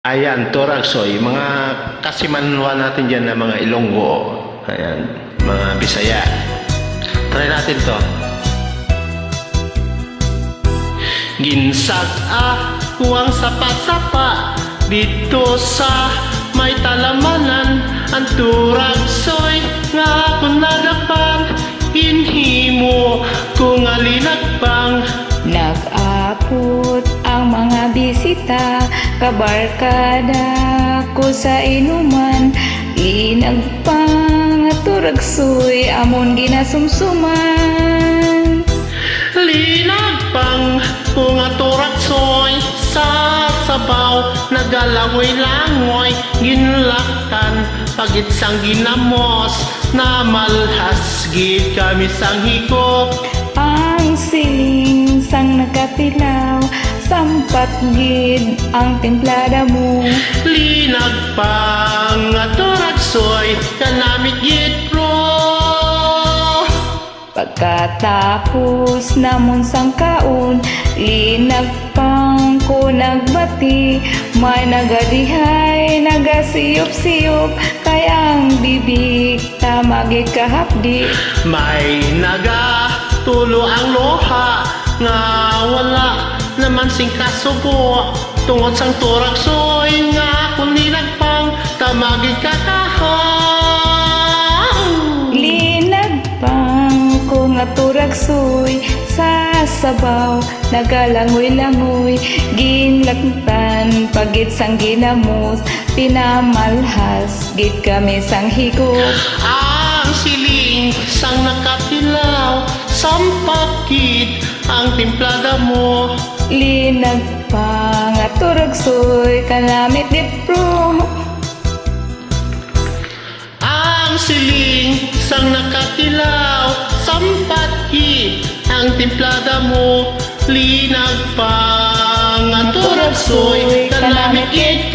Ayan, Toragsoy, mga kasimanwa natin dyan na mga Ilonggo. Ayan, mga Bisaya. Try natin to. Ginsag huwang sapa-sapa dito sa may talamanan. Ang Toragsoy nga kung nadapang inhimo kung alinagpang. Nag-apot ang mga bisita, kabarkada ko sa inuman. Inagpang at turagsoy, amon ginasumsuman. Linagpang kung aturagsoy sa sabaw, nagalangoy-langoy, ginlaktan, pagitsang ginamos, na malhas gid kami sang hikop. Ang siling sang nakatilaw, sampat gid ang templada mo. Linagpang aturagsoy, kanamit gid pro. Pagkatapos namon sang kaon, linagpang ko nagbati. May nagadihay, nagasiyop-siyop, kaya ang bibig tamagi kahapdi. May nagatulo ang loha, nga wala naman sing kasubo. Tungod sang turagsoy, nga kung linagpang tamagin kakahang. Linagpang ko nga turagsoy, sa sabaw nagalangoy-langoy, ginlaktan pagit sang ginamos, pinamalhas gid kami sang higop. Ang siling sang nakatilaw, sampakit ang timplada mo. Linagpang at turagsoy, kanamit di pro. Ang siling sang nakatilaw, sampakit ang timplada mo. Linagpang ang turagsoy, kanamit gid